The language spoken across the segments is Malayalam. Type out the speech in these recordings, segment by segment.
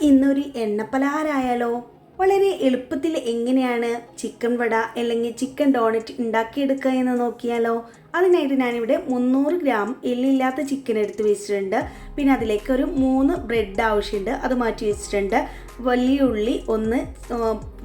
ഇന്നൊരു എണ്ണപ്പലഹാരമായാലോ? വളരെ എളുപ്പത്തിൽ എങ്ങനെയാണ് ചിക്കൻ വട അല്ലെങ്കിൽ ചിക്കൻ ഡോണറ്റ് ഉണ്ടാക്കിയെടുക്കുക എന്ന് നോക്കിയാലോ? അതിനായിട്ട് ഞാനിവിടെ 300 ഗ്രാം എല്ലില്ലാത്ത ചിക്കൻ എടുത്ത് വെച്ചിട്ടുണ്ട്. പിന്നെ അതിലേക്ക് ഒരു 3 ബ്രെഡ് ആവശ്യമുണ്ട്, അത് മാറ്റി വെച്ചിട്ടുണ്ട്. വലിയ ഉള്ളി ഒന്ന്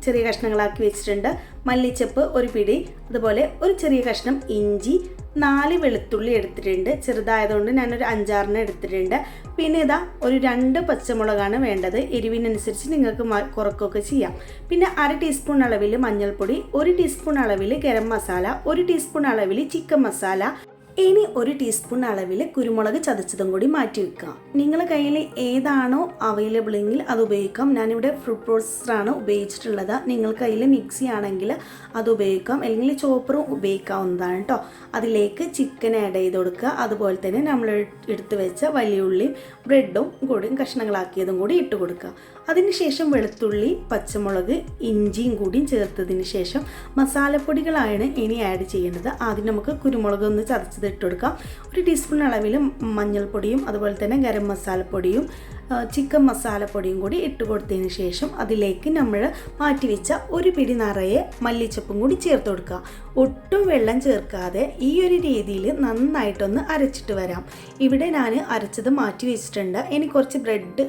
ചെറിയ കഷ്ണങ്ങളാക്കി വെച്ചിട്ടുണ്ട്. മല്ലിച്ചപ്പ് ഒരു പിടി, അതുപോലെ ഒരു ചെറിയ കഷ്ണം ഇഞ്ചി, 4 വെളുത്തുള്ളി എടുത്തിട്ടുണ്ട്. ചെറുതായതുകൊണ്ട് ഞാനൊരു 5-6 എടുത്തിട്ടുണ്ട്. പിന്നെ ഇതാ ഒരു 2 പച്ചമുളകാണ് വേണ്ടത്. എരിവിനനുസരിച്ച് നിങ്ങൾക്ക് കുറക്കൊക്കെ ചെയ്യാം. പിന്നെ 1/2 ടീസ്പൂൺ അളവിൽ മഞ്ഞൾപ്പൊടി, 1 ടീസ്പൂൺ അളവിൽ ഗരം മസാല, 1 ടീസ്പൂൺ അളവിൽ ചിക്കൻ മസാല, ഇനി 1 ടീസ്പൂൺ അളവിൽ കുരുമുളക് ചതച്ചതും കൂടി മാറ്റി വെക്കാം. നിങ്ങളുടെ കയ്യിൽ ഏതാണോ അവൈലബിൾ എങ്കിൽ അത് ഉപയോഗിക്കാം. ഞാനിവിടെ ഫുഡ് പ്രോസസ്സറാണ് ഉപയോഗിച്ചിട്ടുള്ളത്. നിങ്ങൾക്ക് കയ്യിൽ മിക്സി ആണെങ്കിൽ അത് ഉപയോഗിക്കാം, അല്ലെങ്കിൽ ചോപ്പറും ഉപയോഗിക്കാവുന്നതാണ് കേട്ടോ. അതിലേക്ക് ചിക്കൻ ആഡ് ചെയ്ത് കൊടുക്കുക. അതുപോലെ തന്നെ നമ്മൾ എടുത്ത് വെച്ച വലിയ ഉള്ളിയും ബ്രെഡും കൂടി കഷ്ണങ്ങളാക്കിയതും കൂടി ഇട്ട് കൊടുക്കുക. അതിനുശേഷം വെളുത്തുള്ളി, പച്ചമുളക്, ഇഞ്ചിയും കൂടി ചേർത്തതിന് ശേഷം മസാലപ്പൊടികളാണ് ഇനി ആഡ് ചെയ്യേണ്ടത്. ആദ്യം നമുക്ക് കുരുമുളക് ഒന്ന് ചതച്ചത് ഇട്ട് കൊടുക്കാം. 1 ടീസ്പൂൺ അളവിൽ മഞ്ഞൾപ്പൊടിയും അതുപോലെ തന്നെ ഗരം മസാലപ്പൊടിയും ചിക്കൻ മസാലപ്പൊടിയും കൂടി ഇട്ട് കൊടുത്തതിന് ശേഷം അതിലേക്ക് നമ്മൾ മാറ്റി വെച്ച ഒരു പിടി നിറയെ മല്ലിച്ചപ്പും കൂടി ചേർത്ത് കൊടുക്കുക. ഒട്ടും വെള്ളം ചേർക്കാതെ ഈ ഒരു രീതിയിൽ നന്നായിട്ടൊന്ന് അരച്ചിട്ട് വരാം. ഇവിടെ ഞാൻ അരച്ചത് മാറ്റി വെച്ചിട്ടുണ്ട്. ഇനി കുറച്ച് ബ്രെഡ്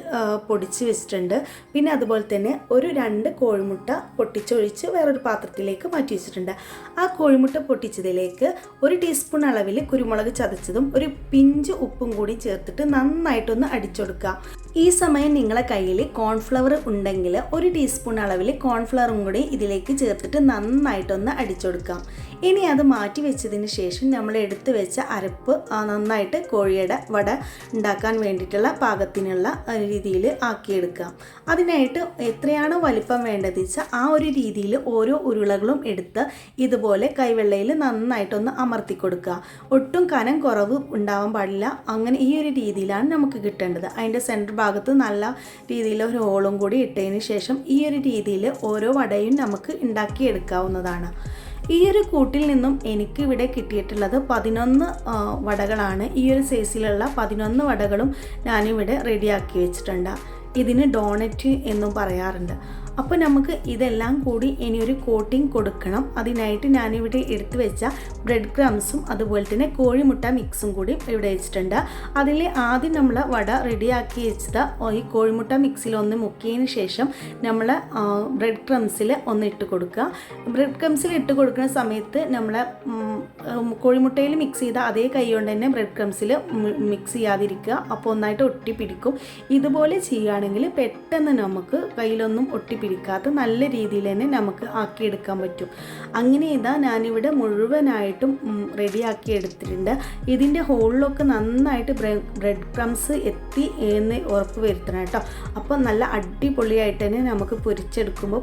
പൊടിച്ച് വെച്ചിട്ടുണ്ട്. പിന്നെ അതുപോലെ തന്നെ ഒരു 2 കോഴിമുട്ട പൊട്ടിച്ചൊഴിച്ച് വേറൊരു പാത്രത്തിലേക്ക് മാറ്റി വെച്ചിട്ടുണ്ട്. ആ കോഴിമുട്ട പൊട്ടിച്ചതിലേക്ക് 1 ടീസ്പൂൺ അളവിൽ കുരുമുളക് ചതച്ചതും ഒരു പിഞ്ച് ഉപ്പും കൂടി ചേർത്തിട്ട് നന്നായിട്ടൊന്ന് അടിച്ചെടുക്കുക. ഈ സമയം നിങ്ങളെ കയ്യിൽ കോൺഫ്ലവർ ഉണ്ടെങ്കിൽ 1 ടീസ്പൂൺ അളവിൽ കോൺഫ്ലവറും കൂടി ഇതിലേക്ക് ചേർത്തിട്ട് നന്നായിട്ടൊന്ന് അടിച്ചെടുക്കാം. ഇനി അത് മാറ്റി വെച്ചതിന് ശേഷം നമ്മൾ എടുത്ത് വെച്ച അരപ്പ് നന്നായിട്ട് കോഴിയുടെ വട ഉണ്ടാക്കാൻ വേണ്ടിയിട്ടുള്ള പാകത്തിനുള്ള രീതിയിൽ ആക്കിയെടുക്കാം. അതിനായിട്ട് എത്രയാണോ വലിപ്പം വേണ്ടത് വെച്ചാൽ ആ ഒരു രീതിയിൽ ഓരോ ഉരുളകളും എടുത്ത് ഇതുപോലെ കൈവെള്ളയിൽ നന്നായിട്ടൊന്ന് അമർത്തി കൊടുക്കുക. ഒട്ടും കനം കുറവ് ഉണ്ടാവാൻ പാടില്ല. അങ്ങനെ ഈ ഒരു രീതിയിലാണ് നമുക്ക് കിട്ടേണ്ടത്. അതിൻ്റെ സെൻറ്റർ ഭാഗത്ത് നല്ല രീതിയിൽ ഒരു ഹോളും കൂടി ഇട്ടതിന് ശേഷം ഈ ഒരു രീതിയിൽ ഓരോ വടയും നമുക്ക് ഉണ്ടാക്കിയെടുക്കാവുന്നതാണ്. ഈ ഒരു കൂട്ടിൽ നിന്നും എനിക്ക് ഇവിടെ കിട്ടിയിട്ടുള്ളത് 11 വടകളാണ്. ഈ ഒരു സൈസിലുള്ള 11 വടകളും ഞാനിവിടെ റെഡിയാക്കി വെച്ചിട്ടുണ്ട്. ഇതിന് ഡോണറ്റ് എന്നും പറയാറുണ്ട്. അപ്പോൾ നമുക്ക് ഇതെല്ലാം കൂടി ഇനി ഒരു കോട്ടിംഗ് കൊടുക്കണം. അതിനായിട്ട് ഞാനിവിടെ എടുത്തു വെച്ച ബ്രെഡ് ക്രംസും അതുപോലെ തന്നെ കോഴിമുട്ട മിക്സും കൂടി ഇവിടെ വെച്ചിട്ടുണ്ട്. അതിൽ ആദ്യം നമ്മൾ വട റെഡിയാക്കി വെച്ചത് ഈ കോഴിമുട്ട മിക്സിൽ ഒന്ന് മുക്കിയതിന് ശേഷം നമ്മൾ ബ്രെഡ് ക്രംസിൽ ഒന്ന് ഇട്ട് കൊടുക്കുക. ബ്രെഡ് ക്രംസിൽ ഇട്ട് കൊടുക്കുന്ന സമയത്ത് നമ്മൾ കോഴിമുട്ടയിൽ മിക്സ് ചെയ്ത അതേ കൈ കൊണ്ട് തന്നെ ബ്രെഡ് ക്രംസിൽ മിക്സ് ചെയ്യാതിരിക്കുക. അപ്പോൾ ഒന്നായിട്ട് ഒട്ടിപ്പിടിക്കും. ഇതുപോലെ ചെയ്യുകയാണെങ്കിൽ പെട്ടെന്ന് നമുക്ക് കയ്യിലൊന്നും ഒട്ടിപ്പിടിക്കാത്ത നല്ല രീതിയിൽ തന്നെ നമുക്ക് ആക്കിയെടുക്കാൻ പറ്റും. അങ്ങനെ ഇതാ ഞാനിവിടെ മുഴുവനായിട്ടും റെഡിയാക്കി എടുത്തിട്ടുണ്ട്. ഇതിൻ്റെ ഹോളിലൊക്കെ നന്നായിട്ട് ബ്രെഡ് ക്രംസ് എത്തി എന്ന് ഉറപ്പ് വരുത്തണം കേട്ടോ. അപ്പോൾ നല്ല അടിപൊളിയായിട്ട് തന്നെ നമുക്ക് പൊരിച്ചെടുക്കുമ്പോൾ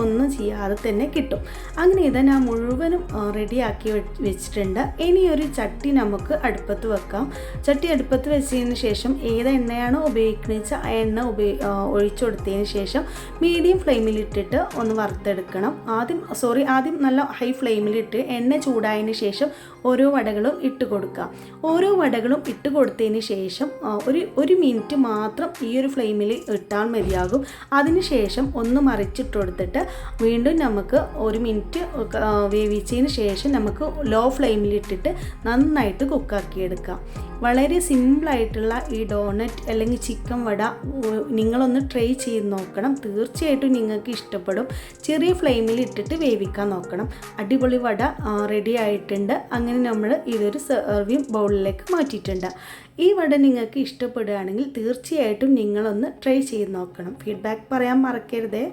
ഒന്നും ചെയ്യാതെ തന്നെ കിട്ടും. അങ്ങനെ ഇതാ ഞാൻ മുഴുവനും റെഡിയാക്കി വെച്ചിട്ടുണ്ട്. ഇനി ഒരു ചട്ടി നമുക്ക് അടുപ്പത്ത് വെക്കാം. ചട്ടി അടുപ്പത്ത് വെച്ചതിന് ശേഷം ഏത് എണ്ണയാണോ ഉപയോഗിക്കുന്നത് വെച്ചാൽ ആ എണ്ണ ഒഴിച്ചു കൊടുത്തതിന് ശേഷം മീഡിയം ഫ്ലെയിമിലിട്ടിട്ട് ഒന്ന് വറുത്തെടുക്കണം. ആദ്യം നല്ല ഹൈ ഫ്ലെയിമിലിട്ട് എണ്ണ ചൂടായതിന് ശേഷം ഓരോ വടകളും ഇട്ട് കൊടുക്കുക. ഓരോ വടകളും ഇട്ട് കൊടുത്തതിന് ശേഷം ഒരു മിനിറ്റ് മാത്രം ഈ ഒരു ഫ്ലെയിമിൽ ഇട്ടാൽ മതിയാകും. അതിനുശേഷം ഒന്ന് മറിച്ചിട്ട് കൊടുത്തിട്ട് വീണ്ടും നമുക്ക് 1 മിനിറ്റ് വേവിച്ചതിന് ശേഷം നമുക്ക് ലോ ഫ്ലെയിമിലിട്ടിട്ട് നന്നായിട്ട് കുക്കാക്കിയെടുക്കാം. വളരെ സിമ്പിളായിട്ടുള്ള ഈ ഡോണറ്റ് അല്ലെങ്കിൽ ചിക്കൻ വട നിങ്ങളൊന്ന് ട്രൈ ചെയ്ത് നോക്കണം. തീർച്ചയായിട്ടും നിങ്ങൾക്ക് ഇഷ്ടപ്പെടും. ചെറിയ ഫ്ലെയിമിൽ ഇട്ടിട്ട് വേവിക്കാൻ നോക്കണം. അടിപൊളി വട റെഡി ആയിട്ടുണ്ട്. അങ്ങനെ നമ്മൾ ഇതൊരു സെർവിങ് ബൗളിലേക്ക് മാറ്റിയിട്ടുണ്ട്. ഈ വട നിങ്ങൾക്ക് ഇഷ്ടപ്പെടുകയാണെങ്കിൽ തീർച്ചയായിട്ടും നിങ്ങളൊന്ന് ട്രൈ ചെയ്ത് നോക്കണം. ഫീഡ്ബാക്ക് പറയാൻ മറക്കരുതേ.